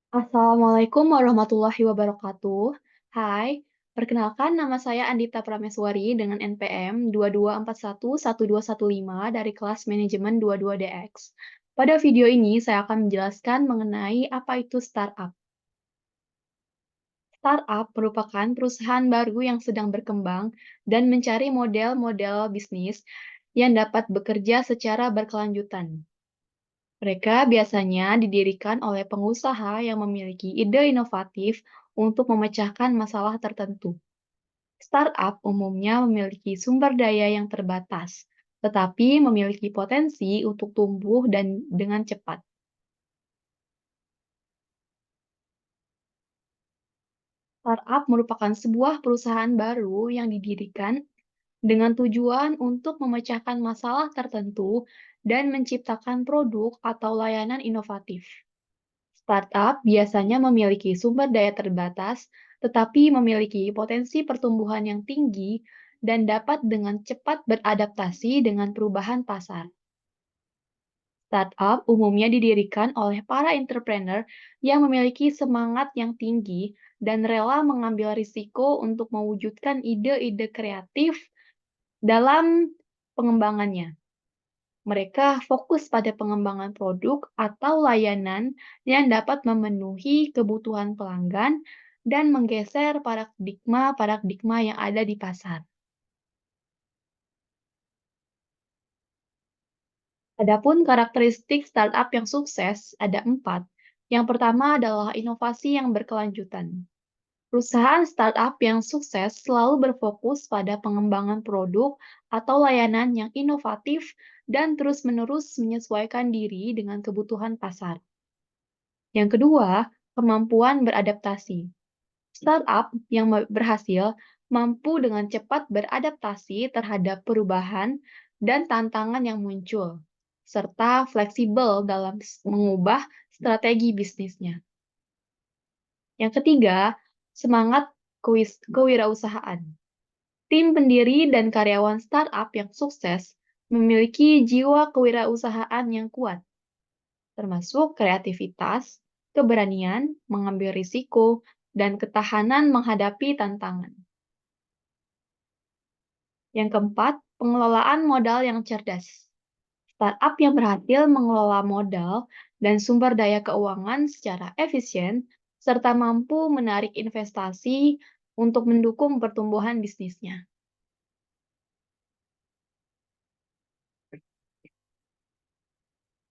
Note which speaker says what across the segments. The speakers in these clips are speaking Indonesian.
Speaker 1: Assalamualaikum warahmatullahi wabarakatuh. Hai, perkenalkan nama saya Andita Prameswari dengan NPM 22411215 dari kelas manajemen 22DX. Pada video ini saya akan menjelaskan mengenai apa itu startup. Startup merupakan perusahaan baru yang sedang berkembang dan mencari model-model bisnis yang dapat bekerja secara berkelanjutan. Mereka biasanya didirikan oleh pengusaha yang memiliki ide inovatif untuk memecahkan masalah tertentu. Startup umumnya memiliki sumber daya yang terbatas, tetapi memiliki potensi untuk tumbuh dan dengan cepat. Startup merupakan sebuah perusahaan baru yang didirikan dengan tujuan untuk memecahkan masalah tertentu dan menciptakan produk atau layanan inovatif. Startup biasanya memiliki sumber daya terbatas, tetapi memiliki potensi pertumbuhan yang tinggi dan dapat dengan cepat beradaptasi dengan perubahan pasar. Startup umumnya didirikan oleh para entrepreneur yang memiliki semangat yang tinggi dan rela mengambil risiko untuk mewujudkan ide-ide kreatif dalam pengembangannya. Mereka fokus pada pengembangan produk atau layanan yang dapat memenuhi kebutuhan pelanggan dan menggeser paradigma-paradigma yang ada di pasar. Adapun karakteristik startup yang sukses ada 4. Yang pertama adalah inovasi yang berkelanjutan. Perusahaan startup yang sukses selalu berfokus pada pengembangan produk atau layanan yang inovatif dan terus-menerus menyesuaikan diri dengan kebutuhan pasar. Yang kedua, kemampuan beradaptasi. Startup yang berhasil mampu dengan cepat beradaptasi terhadap perubahan dan tantangan yang muncul, serta fleksibel dalam mengubah strategi bisnisnya. Yang ketiga, semangat kewirausahaan. Tim pendiri dan karyawan startup yang sukses memiliki jiwa kewirausahaan yang kuat, termasuk kreativitas, keberanian mengambil risiko, dan ketahanan menghadapi tantangan. Yang keempat, pengelolaan modal yang cerdas. Startup yang berhasil mengelola modal dan sumber daya keuangan secara efisien, serta mampu menarik investasi untuk mendukung pertumbuhan bisnisnya.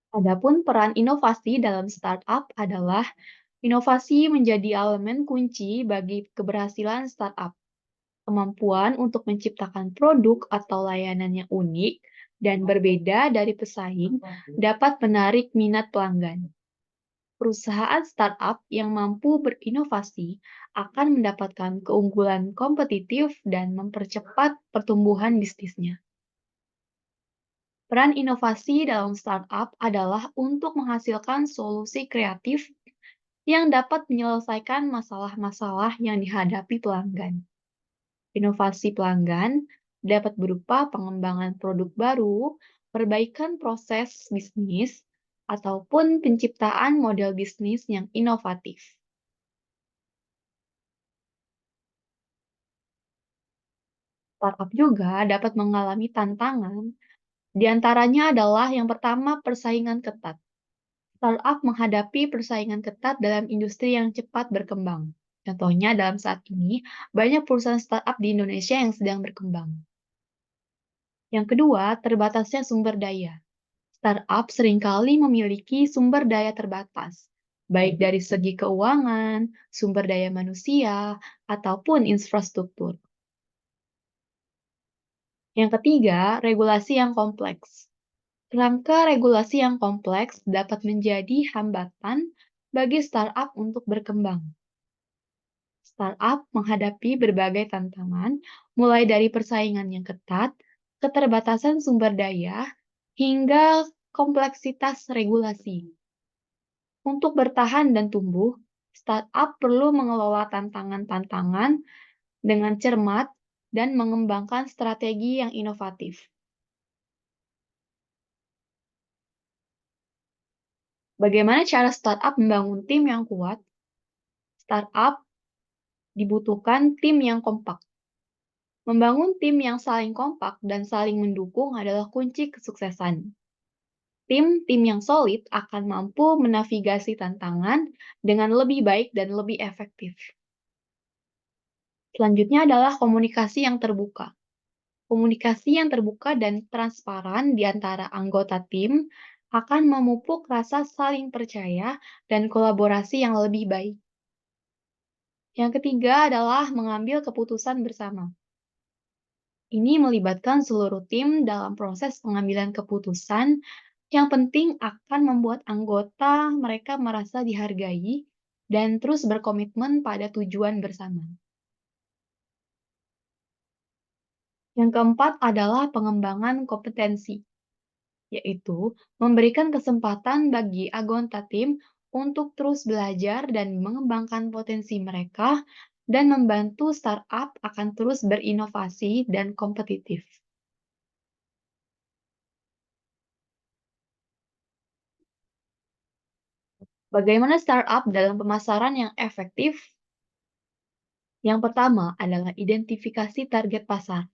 Speaker 1: Adapun peran inovasi dalam startup adalah inovasi menjadi elemen kunci bagi keberhasilan startup. Kemampuan untuk menciptakan produk atau layanan yang unik dan berbeda dari pesaing dapat menarik minat pelanggan. Perusahaan startup yang mampu berinovasi akan mendapatkan keunggulan kompetitif dan mempercepat pertumbuhan bisnisnya. Peran inovasi dalam startup adalah untuk menghasilkan solusi kreatif yang dapat menyelesaikan masalah-masalah yang dihadapi pelanggan. Inovasi pelanggan dapat berupa pengembangan produk baru, perbaikan proses bisnis, ataupun penciptaan model bisnis yang inovatif. Startup juga dapat mengalami tantangan, di antaranya adalah yang pertama persaingan ketat. Startup menghadapi persaingan ketat dalam industri yang cepat berkembang. Contohnya dalam saat ini, banyak perusahaan startup di Indonesia yang sedang berkembang. Yang kedua, terbatasnya sumber daya. Startup seringkali memiliki sumber daya terbatas, baik dari segi keuangan, sumber daya manusia, ataupun infrastruktur. Yang ketiga, regulasi yang kompleks. Kerangka regulasi yang kompleks dapat menjadi hambatan bagi startup untuk berkembang. Startup menghadapi berbagai tantangan, mulai dari persaingan yang ketat, keterbatasan sumber daya, hingga kompleksitas regulasi. Untuk bertahan dan tumbuh, startup perlu mengelola tantangan-tantangan dengan cermat dan mengembangkan strategi yang inovatif. Bagaimana cara startup membangun tim yang kuat? Startup dibutuhkan tim yang kompak. Membangun tim yang saling kompak dan saling mendukung adalah kunci kesuksesan. Tim-tim yang solid akan mampu menavigasi tantangan dengan lebih baik dan lebih efektif. Selanjutnya adalah komunikasi yang terbuka. Komunikasi yang terbuka dan transparan di antara anggota tim akan memupuk rasa saling percaya dan kolaborasi yang lebih baik. Yang ketiga adalah mengambil keputusan bersama. Ini melibatkan seluruh tim dalam proses pengambilan keputusan yang penting akan membuat anggota mereka merasa dihargai dan terus berkomitmen pada tujuan bersama. Yang keempat adalah pengembangan kompetensi, yaitu memberikan kesempatan bagi anggota tim untuk terus belajar dan mengembangkan potensi mereka dan membantu startup akan terus berinovasi dan kompetitif. Bagaimana startup dalam pemasaran yang efektif? Yang pertama adalah identifikasi target pasar.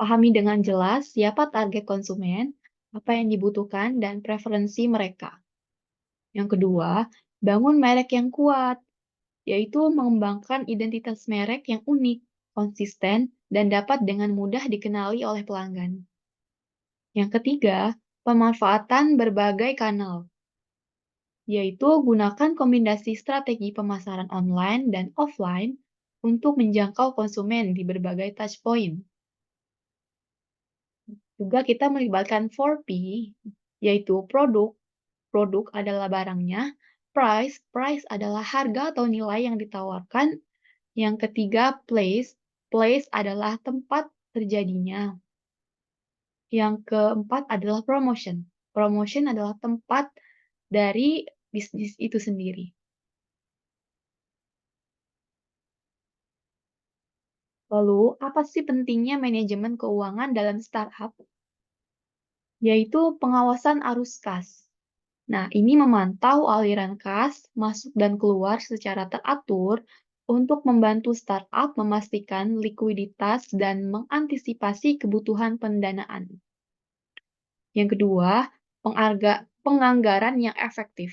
Speaker 1: Pahami dengan jelas siapa target konsumen, apa yang dibutuhkan, dan preferensi mereka. Yang kedua, bangun merek yang kuat, yaitu mengembangkan identitas merek yang unik, konsisten, dan dapat dengan mudah dikenali oleh pelanggan. Yang ketiga, pemanfaatan berbagai kanal, yaitu gunakan kombinasi strategi pemasaran online dan offline untuk menjangkau konsumen di berbagai touchpoint. Juga kita melibatkan 4P, yaitu produk, produk adalah barangnya, price adalah harga atau nilai yang ditawarkan. Yang ketiga, place adalah tempat terjadinya. Yang keempat adalah promotion adalah tempat dari bisnis itu sendiri. Lalu, apa sih pentingnya manajemen keuangan dalam startup? Yaitu pengawasan arus kas. Nah, ini memantau aliran kas masuk dan keluar secara teratur untuk membantu startup memastikan likuiditas dan mengantisipasi kebutuhan pendanaan. Yang kedua, penganggaran yang efektif.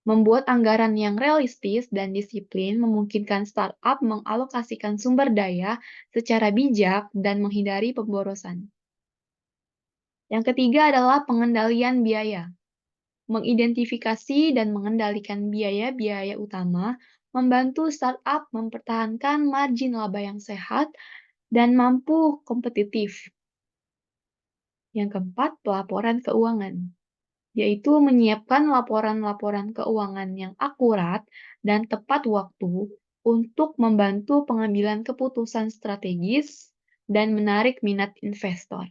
Speaker 1: Membuat anggaran yang realistis dan disiplin memungkinkan startup mengalokasikan sumber daya secara bijak dan menghindari pemborosan. Yang ketiga adalah pengendalian biaya. Mengidentifikasi dan mengendalikan biaya-biaya utama membantu startup mempertahankan margin laba yang sehat dan mampu kompetitif. Yang keempat, pelaporan keuangan, yaitu menyiapkan laporan-laporan keuangan yang akurat dan tepat waktu untuk membantu pengambilan keputusan strategis dan menarik minat investor.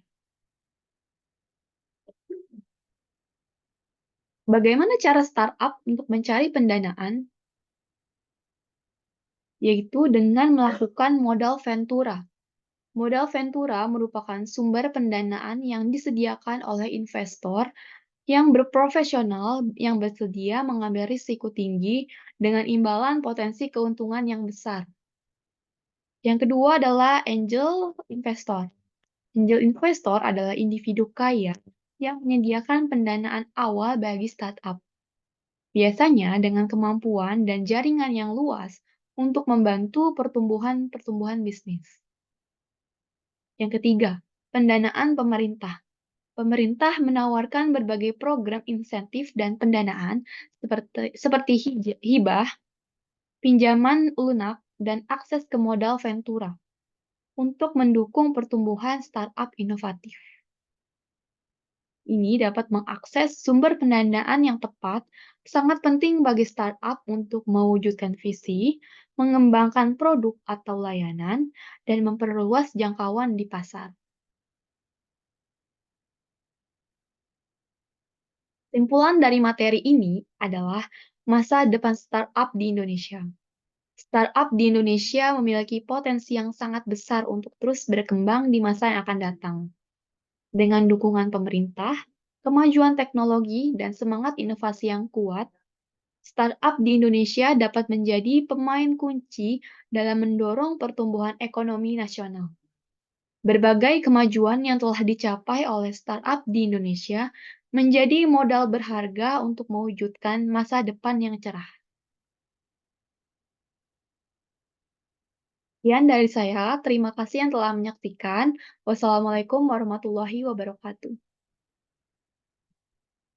Speaker 1: Bagaimana cara startup untuk mencari pendanaan? Yaitu dengan melakukan modal ventura. Modal ventura merupakan sumber pendanaan yang disediakan oleh investor yang berprofesional yang bersedia mengambil risiko tinggi dengan imbalan potensi keuntungan yang besar. Yang kedua adalah angel investor. Angel investor adalah individu kaya yang menyediakan pendanaan awal bagi startup, biasanya dengan kemampuan dan jaringan yang luas untuk membantu pertumbuhan bisnis. Yang ketiga, pendanaan pemerintah. Pemerintah menawarkan berbagai program insentif dan pendanaan seperti hibah, pinjaman lunak, dan akses ke modal ventura untuk mendukung pertumbuhan startup inovatif. Ini dapat mengakses sumber pendanaan yang tepat, sangat penting bagi startup untuk mewujudkan visi, mengembangkan produk atau layanan, dan memperluas jangkauan di pasar. Simpulan dari materi ini adalah masa depan startup di Indonesia. Startup di Indonesia memiliki potensi yang sangat besar untuk terus berkembang di masa yang akan datang. Dengan dukungan pemerintah, kemajuan teknologi, dan semangat inovasi yang kuat, Startup di Indonesia dapat menjadi pemain kunci dalam mendorong pertumbuhan ekonomi nasional. Berbagai kemajuan yang telah dicapai oleh startup di Indonesia menjadi modal berharga untuk mewujudkan masa depan yang cerah. Sekian dari saya, terima kasih yang telah menyaksikan. Wassalamualaikum warahmatullahi wabarakatuh.